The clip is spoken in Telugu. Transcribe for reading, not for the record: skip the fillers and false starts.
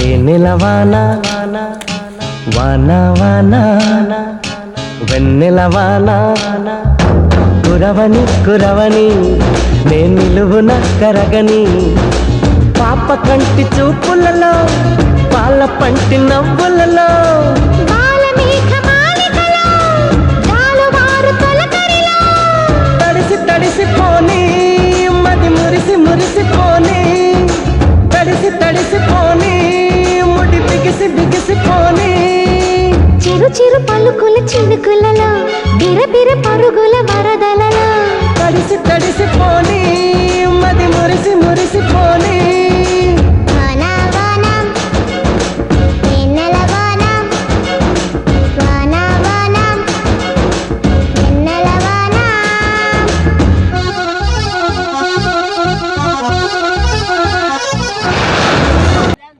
తేనెలవాన వాన వాన వెన్నెలవాన కురవని కురవని నే నిలువున కరగని పాప కంటి చూపులలో పాల పంటి నవ్వులలో తడిసి తడిసిపోని మది మురిసి మురిసిపోని తడిసి తడిసిపోని ముడి బిగిసి బిగిసిపోని చిరు చిరు పలుకుల చినుకులలో బిరబిర పరుగుల వరదలలో తడిసి తడిసిపోని మది మురిసి మురిసి